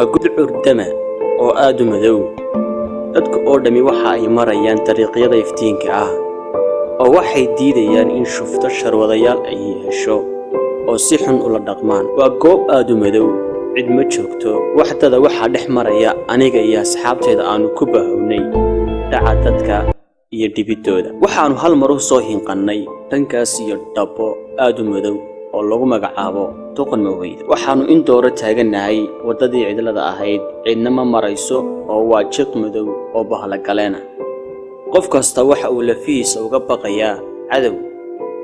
waa gudcur dama oo aad u madow. Dadka oo dhami waxa ay marayaan dariiqyada iftiinka ah oo waxay diidayaan in shufto sharwadayaal ay hesho oo si xun ula dhaqmaan. Waa goob aad u madow, cid ma joogto. Waxdada waxa dhex maraya aniga iyo asxaabteeda aanu ku bahownay dhaca dadka iyo dhibidooda. Waxaanu hal mar u soo hinqannay dhankaas iyo dhabo aad u madow oo lagu magacaabo Doqon Maweyd. Waxaanu in dooro taaganahay wadadii cidlada ahayd, cidna ma marayso oo waa jiq madow oo bahla galeena. qof kasta waxa uu lafihiisa uga baqayaa cadow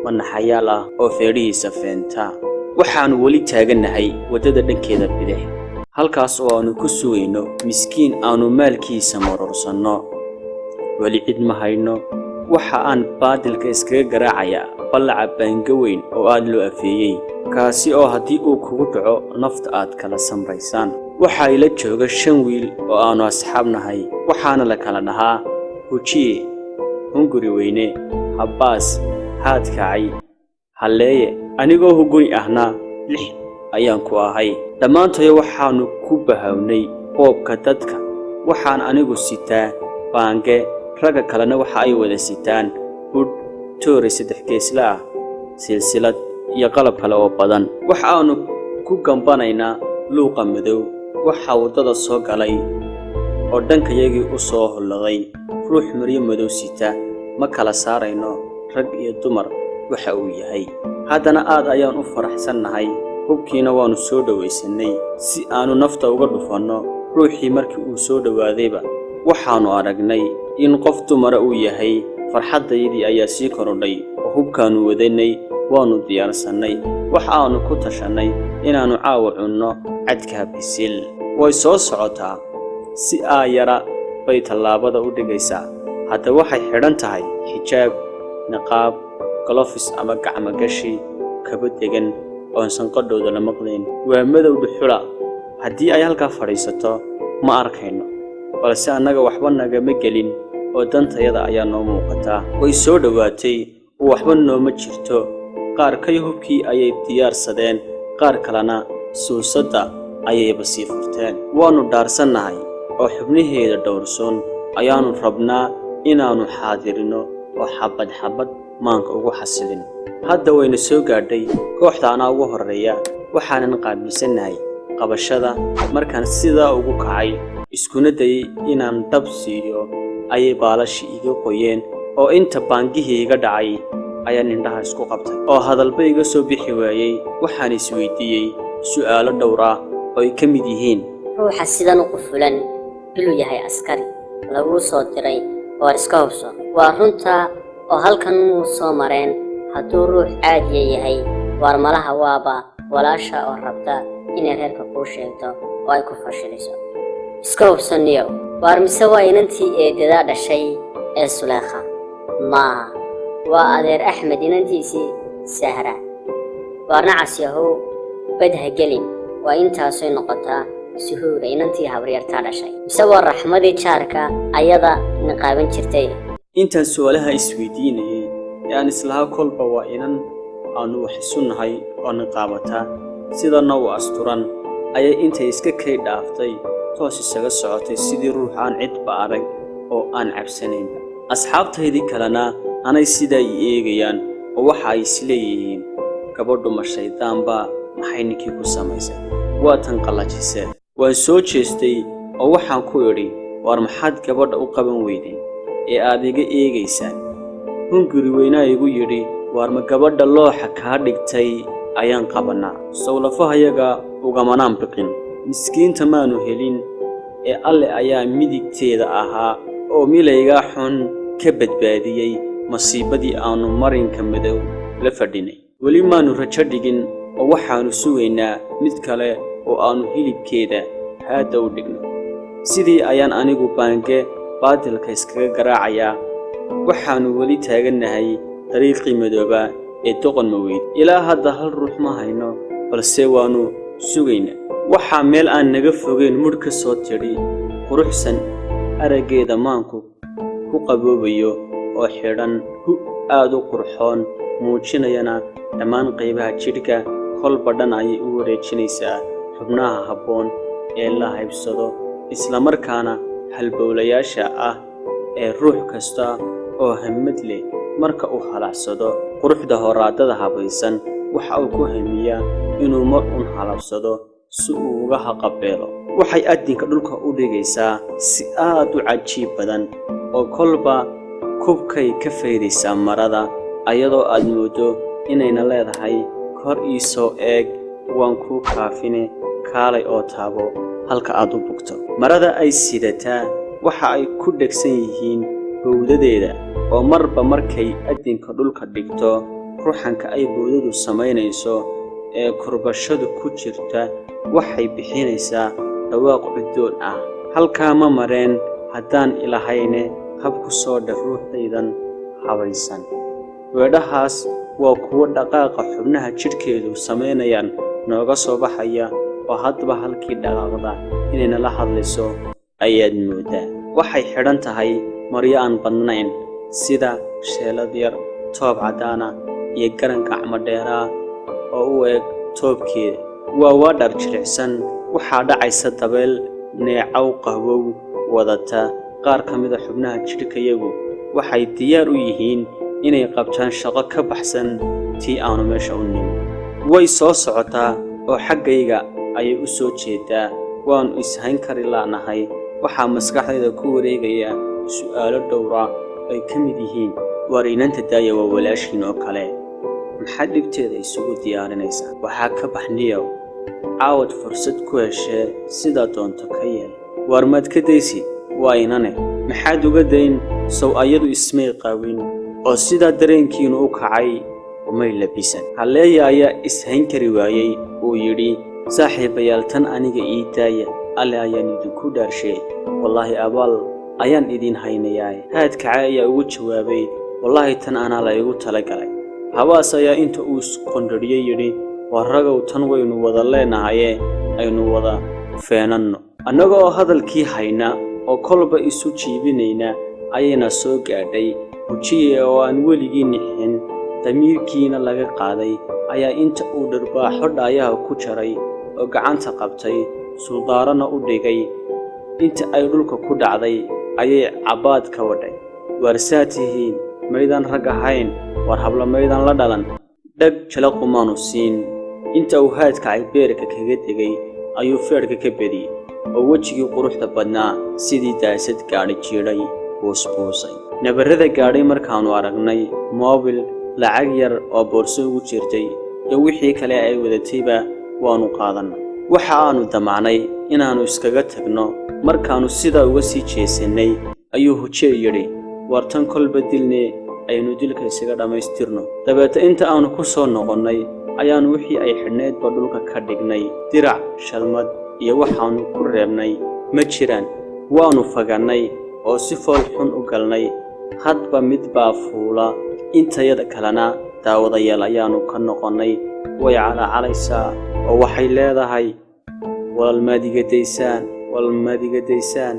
manaxayaal ah oo feerihiisa feenta. waxaanu weli taaganahay wadada dhankeeda bidix, halkaas oo aanu ku sugayno miskiin aanu maalkiisa marorsanno. weli cid ma hayno. waxa aan baadilka iskaga garaacayaa ballaca baanga weyn oo aad loo afeeyey, kaasi oo haddii uu kugu dhaco nafta aad kala samraysaan. waxa ila jooga 5 wiil oo aanu asxaab nahay, waxaana la kala dhahaa Hujiye, Hunguri Weyne, Habbaas, Haadkacay, Halleeye. anigoo hunguri ahna 6 ayaan ku ahay. dhammaantood waxaanu ku bahownay boobka dadka. waxaan anigu sitaa baange, ragga kalena waxa ay wada sitaan budh, toori 3 geesla ah, silsilad iyo qalab kale oo badan. waxaanu ku gambanaynaa luuqa madow. waxa wadada soo galay oo dhankayagii u soo holladay ruux maryo madow sita. ma kala saarayno rag iyo dumar waxa uu yahay. haddana aad ayaan u faraxsannahay. hubkiina waanu soo dhawaysanay si aanu nafta uga dhufanno. ruuxii markii uu soo dhawaadayba waxaanu aragnay in qof dumara uu yahay. farxaddayadii ayaa sii korodhay oo hubkaanu wadanay waanu diyaarsannay. waxaanu ku tashanay inaanu caawa cunno cadka bisil. way soo socotaa si yara bay tallaabada u dhigaysaa. hadda waxay xidhan tahay xijaab, niqaab, gloves ama gacmo gashi, kabo degan oo sanqadhooda la maqlayn. waa madow dhuxula. haddii ay halkaa fadhiisato ma arkayno, balse annaga waxba nagama gelin oo dantayada ayaa noo muuqataa. way soo dhowaatay oo waxba nooma jirto. qaar kay hubkii ayay diyaarsadeen, qaar kalena suusadda ayayba sii furteen. waanu dhaarsannahay oo xubnaheeda dhowrsoon ayaanu rabnaa inaanu xaadirino oo xabad maanka ugu xasilin. hadda wayna soo gaadhay. kooxda anaa ugu horreeya. waxaanan qaabilsannahay qabashada. markaan sidaa ugu kacay iskuna dayay inaan dhab siiyo ayay baalashi iga qoyeen oo inta baangihii iga dhacay ayaan indhaha isku qabtay oo hadalba iga soo bixi waayey. waxaan isweydiiyey su'aalo dhowr ah oo ay ka mid yihiin: ruuxa sidan u qufulan inuu yahay askari lagu soo diray oo iska hubso? waa runta oo halkan uu soo mareen. hadduu ruux caadiya yahay, waar malaha waaba walaasha oo rabta inay reerka kuu sheegto oo ay ku fashiliso. iska hubsaniyo. waar mise waa inantii eedadaa dhashay ee Suleekha? maaha, waa adeer Axmed inantiisii Sahra. waarna casyahow badha gelin. waa intaasay noqotaa suhuura inantii habaryartaa dhashay. mise waa raxmadii jaarka ayada niqaaban jirtay? intaan su'aalaha isweydiinayay ee aan islaha kolba waa inan aanu wax isu nahay oo niqaabata sidana u asturan ayay intay iska kay dhaaftay toos isaga socotay sidii ruux aan cidba arag oo aan cabsanaynba. asxaabtaydii kalena anay sidaa i eegayaan oo waxa ay isleeyihiin gabadhu ma shaydaanba, maxay ninkii ku samaysay? waa tan qallajisee. waan soo jeestay oo waxaan ku idhi, waar maxaad gabadha u qaban weyday ee aad iga eegaysaan? Hunguri Weynaa igu yidhi, waar ma gabadha looxa kaa dhigtay ayaan qabannaa. sawlafahayaga ugamanaan biqin. miskiinta maanu helin ee alle ayaa midigteeda ahaa oo milaygaa xun ka badbaadiyey masiibadii aanu marinka madow la fadhinay. weli maanu rajo dhigin oo waxaanu sugaynaa mid kale oo aanu hilibkeeda haadda u dhigno. sidii ayaan anigu baange baadilka iskaga garaacayaa. waxaanu weli taaganahay dariiqii madooba ee Doqon Maweyd. ilaa hadda hal ruux ma hayno, balse waanu sugaynaa. waxaa meel aan naga fogeyn mudh ka soo tidhi quruxsan, araggeeda maanku ku qaboobayo oo xidhan hu aad u qurxoon, muujinayana dhammaan qaybaha jidhka. kolba dhan ayay u wareejinaysaa xubnaha habboon ee la haybsado isla markaana halbowlayaasha ah ee ruux kasta oo hammad leh marka uu halacsado quruxda horaadada habaysan waxa uu ku hamiyaa inuu mar un halabsado si uu uga haqabeelo waxay addinka dhulka u dhigaysaa si aad u cajiib badan oo kolba kubkay ka faydaysaa marada ayadoo aad mooddo inayna leedahay kor ii soo eeg waan kuu kaafine kaalay oo taabo halka aad u bugto marada ay sidataa waxa ay ku dhegsan yihiin bowdadeeda oo marba markay addinka dhulka dhigto ruxanka ay bowdadu samaynayso ee kurbashadu ku jirta waxay bixinaysaa dhawaaq cuddoon ah halkaa ma mareen haddaan ilahayne habku soo dheh ruuxdaydan habaysan weedhahaas waa kuwo dhaqaaqa xubnaha jidhkeedu samaynayaan nooga soo baxaya oo haddaba halkii dhaqaaqda inayna la hadlayso ayaad mooddaa waxay xidhan tahay maryo aan badnayn sida sheelad yar toob caddaana iyo garan gacmo dheeraa oo u eg toobkeeda waa dhar jilicsan waxaa dhacaysa dabeel neecaw qabow wadata qaar ka mida xubnaha jidhkayagu waxay diyaar u yihiin inay qabtaan shaqo ka baxsan tii aanu meesha u nimin way soo socotaa oo xaggayga ayay u soo jeedaa waannu ishayn kari laanahay waxaa maskaxdayda ku wareegaya su'aalo dhowra ay ka mid yihiin waar inanta daaya waa walaashiin oo kale maxaad dhibteeda isugu diyaarinaysaa waxaa ka baxniyow caawad fursad ku heshee sidaa doonto ka yeel waar maad ka daysi waa inane maxaad uga dayn sow ayadu ismay qaawin oo sidaa dareenkiinu u kacay umay labisan halleeya ayaa ishayn kari waayey uu yidhi saaxiibayaal tan aniga ii daaya alle ayaan idinku dhaarshee wallaahi abaal ayaan idiin haynayaaye haadkace ayaa ugu jawaabay wallaahi tan anaa la igu tala galay habaas ayaa inta uu isqondhariyey yidhi war ragow tan waynu wada leenahaye aynu wada feenanno annaga oo hadalkii hayna oo kolba isu jiibinayna ayayna soo gaadhay hujiye oo aan weligii nixin damiirkiina laga qaaday ayaa inta uu dharbaaxo dhaayaha ku jaray oo gacanta qabtay suldaarana u dhigay inta ay dhulka ku dhacday ayay cabbaad ka wadhay waar saa tihiin maydaan rag ahayn war habla maydaan la dhalan dhag jalaqumaanu siin inta uu haadka ay beerka kaga tegey ayuu feedhka ka bediyey oo wejigii quruxda badnaa sidii daasad gaadhi jiidhay buusbuusay nabarrada gaadhay markaannu aragnay moobil lacag yar oo boorso ugu jirtay iyo wixii kale ay wadatayba waannu qaadannay waxa aannu damacnay inaannu iskaga tagno markaannu sidaa uga sii jeesannay ayuu hujee yidhi war tan kolba dilne aynu dilka isaga dhammaystirno dabeeta inta aannu ku soo noqonnay ayaannu wixii ay xidhnaydba dhulka ka dhignay dirac shalmad iyo waxaannu ku reebnay ma jiraan waannu fagannay oo si fool xun u galnay hadba mid baa fuula intayada kalena daawadayaal ayaannu ka noqonnay way calaacalaysaa oo waxay leedahay walaalmaadiga daysaan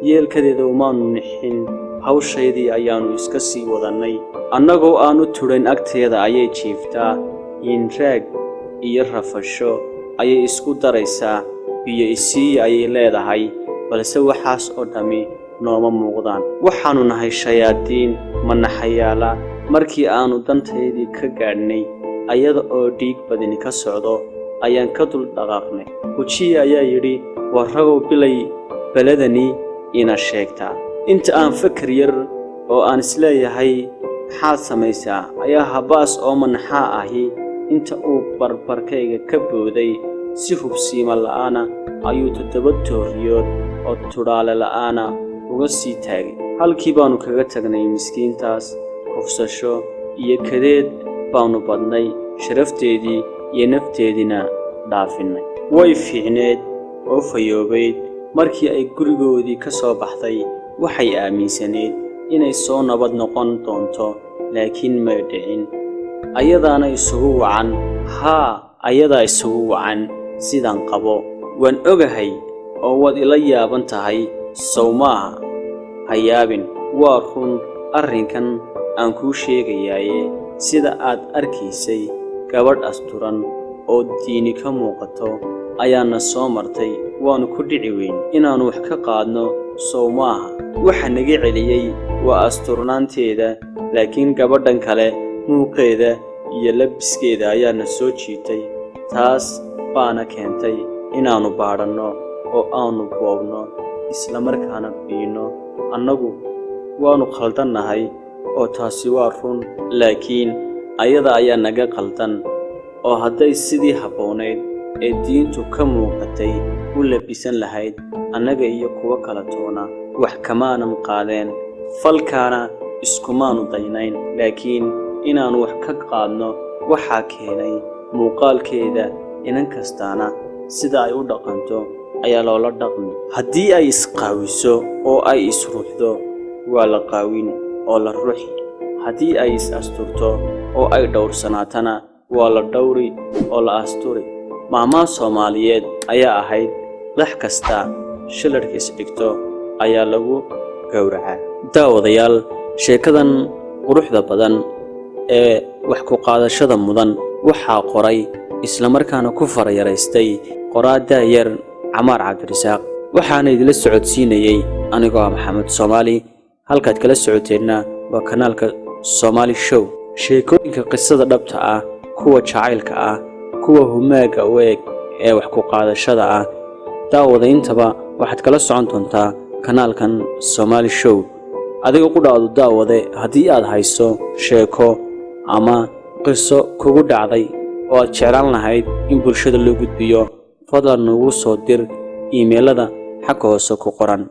yeelkadeeda umaannu nixin hawshaydii ayaannu iska sii wadannay annagoo aanu tudhayn agteeda ayay jiiftaa yiinraag iyo rafasho ayay isku daraysaa biyo isiiya ayay leedahay balse waxaas oo dhammi nooma muuqdaan waxaannu nahay shayaadiin manaxayaala markii aannu dantaydii ka gaadhnay ayada oo dhiig badini ka socdo ayaan ka dul dhaqaaqnay hujiye ayaa yidhi war ragow bilay beledani ina sheegtaa inta aan fakar yar oo aan isleeyahay maxaad samaysaa ayaa habaas oo manaxaa ahi inta uu barbarkayga ka booday si hubsiima la'aana ayuu 7 tooriyood oo tudhaale la'aana uga sii taagay halkii baannu kaga tagnay miskiintaas hufsasho iyo kadeed baannu badnay sharafteedii iyo nafteediina dhaafinnay way fiicneed oo fayoobayd markii ay gurigoodii ka soo baxday waxay aaminsaneed inay soo nabad noqon doonto laakiin may dhicin ayadaana isugu wacan ayadaa isugu wacan sidaan qabo waan ogahay oo waad ila yaaban tahay sow maaha ha yaabin waa run arrinkan aan kuu sheegayaaye sida aad arkaysay gabadh asturan oo diini ka muuqato ayaana soo martay waanu ku dhici weyn inaannu wax ka qaadno sow maaha. waxa naga celiyey waa asturnaanteeda, laakiin gabadhan kale muuqeeda iyo labiskeeda ayaana soo jiitay. taas baana keentay inaannu baadhanno oo aanu boobno isla markaana biinno. annagu waannu khaldannahay oo taasi waa run, laakiin ayada ayaa naga qaldan. oo hadday sidii habboonayd ee diintu ka muuqatay u labisan lahayd, annaga iyo kuwo kala toona wax kamaanan qaadeen, falkaana iskumaanu daynayn. laakiin inaannu wax ka qaadno waxaa keenay muuqaalkeeda. inan kastaana sida ay u dhaqanto ayaa loola dhaqmi. haddii ay isqaawiso oo ay isruuxdo waa la qaawin oo la ruuxi. haddii ay is-asturto oo ay dhowrsanaatana waa la dhowri oo la asturi. maamaha Soomaaliyeed ayaa ahayd lax kasta shilarka isdhigto ayaa lagu gowracaa. daawadayaal, sheekadan quruxda badan ee wax ku qaadashada mudan waxaa qoray isla markaana ku farayaraystay qoraada yar Camaar Cabdirasaaq. waxaana idila socodsiinayay anigoo Maxamed Soomaali. halkaad kala socoteenna waa kanaalka Somali Show. sheekooyinka qisada dhabta ah, kuwa jacaylka ah, kuwa humaaga u eg ee wax ku qaadashada ah, daawada intaba waxaad kala socon doontaa kanaalkan Somali Show. adiga ku dhaado daawade, haddii aad hayso sheeko ama qiso kugu dhacday oo aad jeclaan lahayd in bulshada loo gudbiyo, fadlan nagu soo dir iimaylada xagga hoose ku qoran.